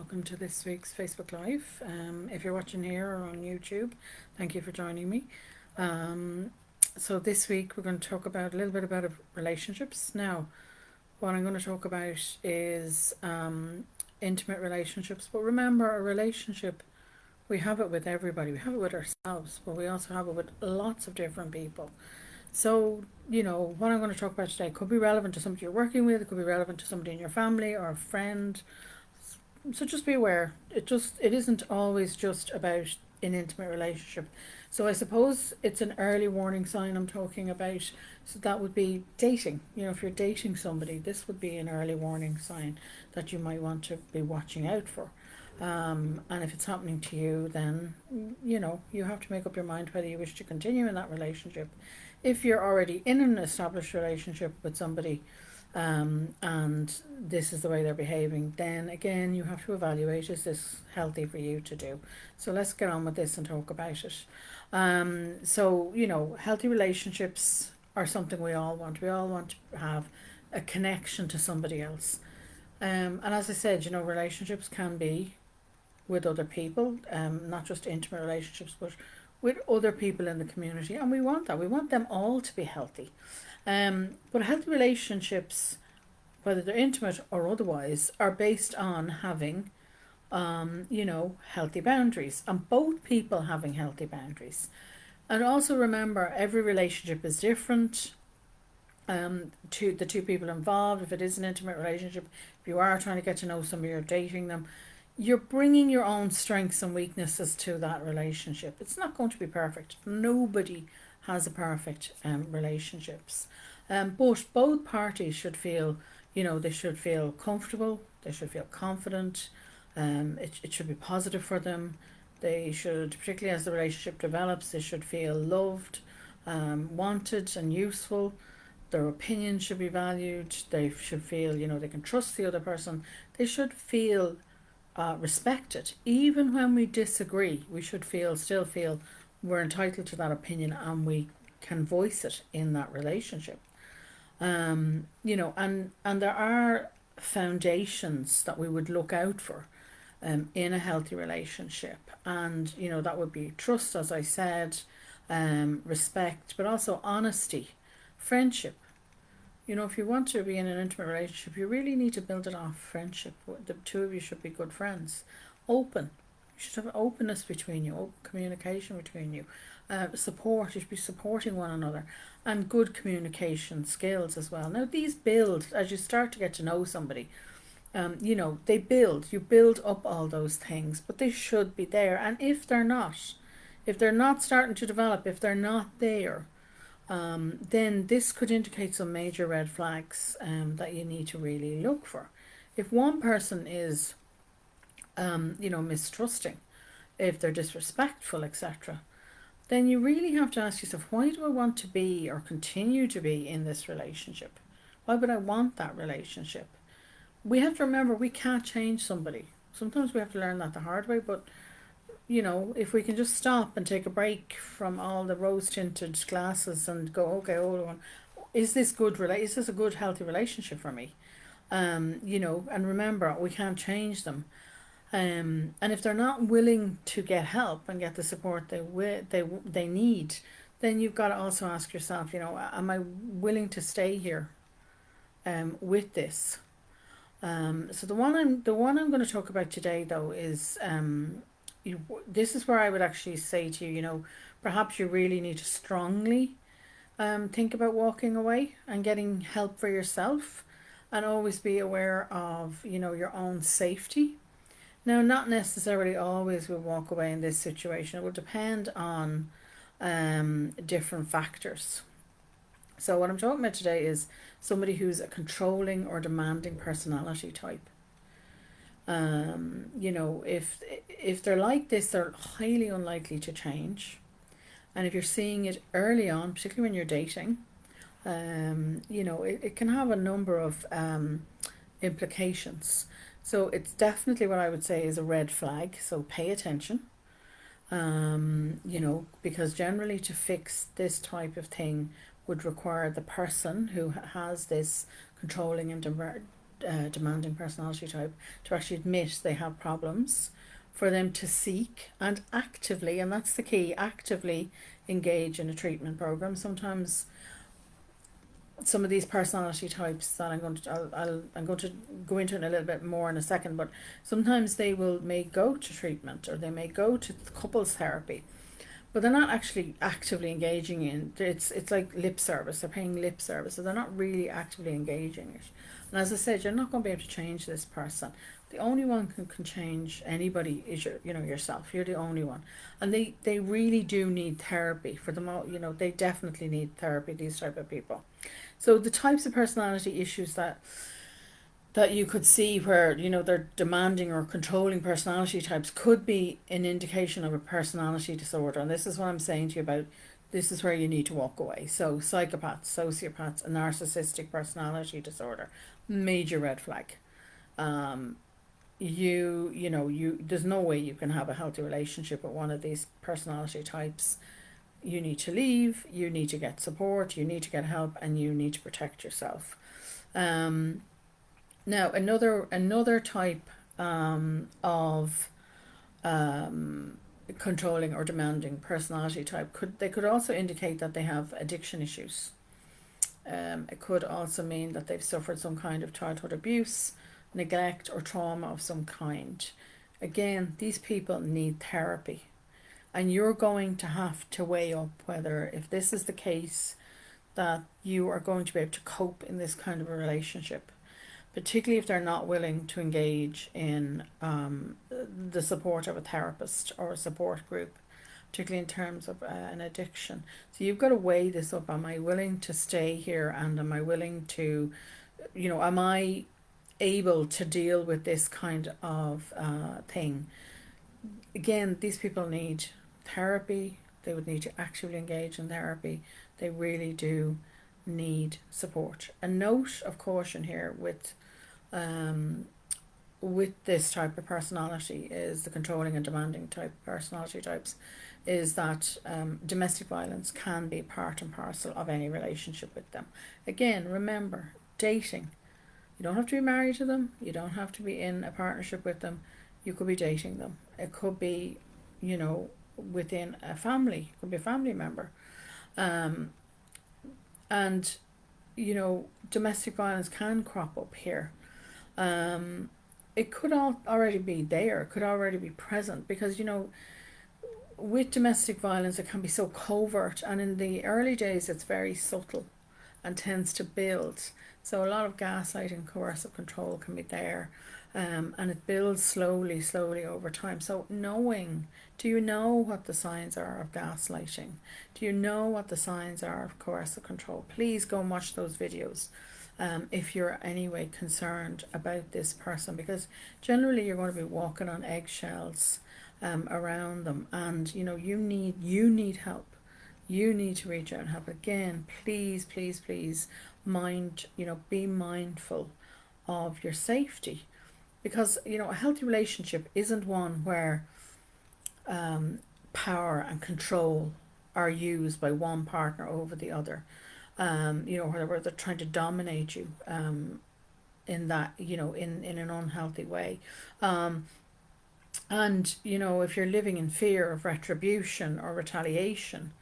welcome to this week's Facebook Live. If you're watching here or on YouTube, thank you for joining me. So this week we're going to talk about a little bit about relationships. Now, what I'm going to talk about is intimate relationships. But remember, a relationship, we have it with everybody. We have it with ourselves, but we also have it with lots of different people. So, what I'm going to talk about today could be relevant to somebody you're working with, it could be relevant to somebody in your family or a friend. So just be aware. It isn't always just about an intimate relationship. So I suppose it's an early warning sign I'm talking about. So that would be dating. If you're dating somebody, this would be an early warning sign that you might want to be watching out for. And if it's happening to you, then you have to make up your mind whether you wish to continue in that relationship. If you're already in an established relationship with somebody, and this is the way they're behaving, then again you have to evaluate, is this healthy for you to do? So let's get on with this and talk about it. Healthy relationships are something we all want. We all want to have a connection to somebody else. And as I said, relationships can be with other people, not just intimate relationships, but with other people in the community. And we want that. We want them all to be healthy. But healthy relationships, whether they're intimate or otherwise, are based on having, healthy boundaries, and both people having healthy boundaries. And also remember, every relationship is different. To the two people involved, if it is an intimate relationship, if you are trying to get to know somebody, you're dating them, you're bringing your own strengths and weaknesses to that relationship. It's not going to be perfect. Nobody has a perfect relationships. But both parties should feel, they should feel comfortable, they should feel confident, it should be positive for them. They should, particularly as the relationship develops, they should feel loved, wanted and useful. Their opinion should be valued. They should feel, they can trust the other person. They should feel respected. Even when we disagree, we should still feel we're entitled to that opinion and we can voice it in that relationship. And there are foundations that we would look out for in a healthy relationship. And, that would be trust, as I said, respect, but also honesty, friendship. If you want to be in an intimate relationship, you really need to build it off friendship. The two of you should be good friends. Open. You should have openness between you, open communication between you. Support. You should be supporting one another. And good communication skills as well. Now, these build as you start to get to know somebody. They build. You build up all those things, but they should be there. And if they're not starting to develop, if they're not there, then this could indicate some major red flags that you need to really look for. If one person is, mistrusting, if they're disrespectful, etc., then you really have to ask yourself, why do I want to be or continue to be in this relationship? Why would I want that relationship? We have to remember, we can't change somebody. Sometimes we have to learn that the hard way, but if we can just stop and take a break from all the rose-tinted glasses and go, okay, hold on, is this is this a good, healthy relationship for me? And remember, we can't change them. And if they're not willing to get help and get the support they need, then you've got to also ask yourself, am I willing to stay here with this? So the one I'm going to talk about today, though, is this is where I would actually say to you, perhaps you really need to strongly think about walking away and getting help for yourself, and always be aware of, your own safety. Now, not necessarily always will walk away in this situation. It will depend on different factors. So what I'm talking about today is somebody who's a controlling or demanding personality type. If they're like this, they're highly unlikely to change. And if you're seeing it early on, particularly when you're dating, it can have a number of implications. So it's definitely what I would say is a red flag. So pay attention. Because generally to fix this type of thing would require the person who has this controlling and demanding personality type to actually admit they have problems, for them to seek and actively, and that's the key, actively engage in a treatment program. Sometimes some of these personality types that I'm going to go into in a little bit more in a second, but sometimes they may go to treatment or they may go to couples therapy, but they're not actually actively engaging in it's like lip service. They're paying lip service, so they're not really actively engaging it. And as I said, you're not going to be able to change this person. The only one who can change anybody is yourself. You're the only one. And they really do need therapy. For them all, they definitely need therapy, these type of people. So the types of personality issues that you could see where they're demanding or controlling personality types could be an indication of a personality disorder. And this is what I'm saying to you about. This is where you need to walk away. So psychopaths, sociopaths, a narcissistic personality disorder, major red flag. There's no way you can have a healthy relationship with one of these personality types. You need to leave, you need to get support, you need to get help, and you need to protect yourself. Now another type of controlling or demanding personality type could also indicate that they have addiction issues. It could also mean that they've suffered some kind of childhood abuse, neglect, or trauma of some kind. Again, these people need therapy, and you're going to have to weigh up whether, if this is the case, that you are going to be able to cope in this kind of a relationship, particularly if they're not willing to engage in the support of a therapist or a support group, particularly in terms of an addiction. So you've got to weigh this up. Am I willing to stay here, and am I willing to, am I able to deal with this kind of thing? Again, these people need therapy. They would need to actively engage in therapy. They really do need support. A note of caution here with this type of personality is the controlling and demanding type of personality types, is that domestic violence can be part and parcel of any relationship with them. Again, remember, dating. You don't have to be married to them. You don't have to be in a partnership with them. You could be dating them. It could be, within a family. It could be a family member. And, domestic violence can crop up here. It could already be there. It could already be present because, with domestic violence, it can be so covert. And in the early days, it's very subtle and tends to build. So a lot of gaslighting, coercive control can be there, and it builds slowly over time. So do you know what the signs are of gaslighting? Do you know what the signs are of coercive control? Please go and watch those videos if you're anyway concerned about this person, because generally you're going to be walking on eggshells around them, and you need help. You need to reach out and help. Again, please be mindful of your safety, because a healthy relationship isn't one where power and control are used by one partner over the other, where they're trying to dominate you in that, in an unhealthy way. And if you're living in fear of retribution or retaliation,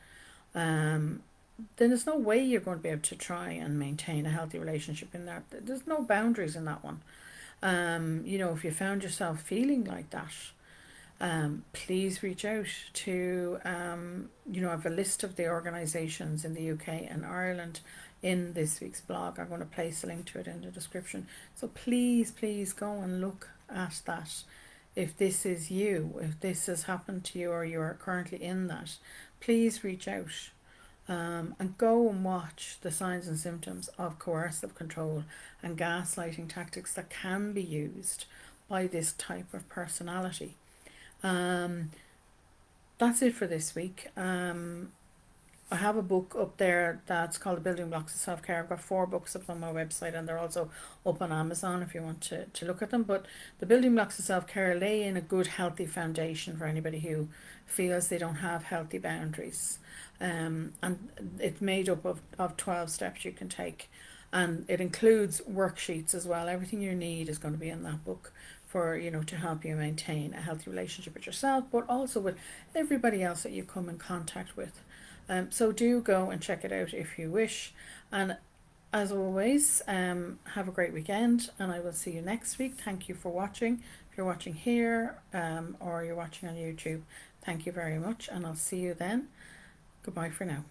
then there's no way you're going to be able to try and maintain a healthy relationship in that. There's no boundaries in that one. If you found yourself feeling like that, please reach out to, I have a list of the organisations in the UK and Ireland in this week's blog. I'm going to place a link to it in the description. So please go and look at that. If this is you, if this has happened to you, or you are currently in that, please reach out and go and watch the signs and symptoms of coercive control and gaslighting tactics that can be used by this type of personality. That's it for this week. I have a book up there that's called The Building Blocks of Self-Care. I've got 4 books up on my website, and they're also up on Amazon if you want to look at them. But The Building Blocks of Self-Care lay in a good, healthy foundation for anybody who feels they don't have healthy boundaries. And it's made up of 12 steps you can take. and it includes worksheets as well. Everything you need is going to be in that book for, to help you maintain a healthy relationship with yourself, but also with everybody else that you come in contact with. So do go and check it out if you wish. And as always, have a great weekend, and I will see you next week. Thank you for watching. If you're watching here, or you're watching on YouTube, thank you very much, and I'll see you then. Goodbye for now.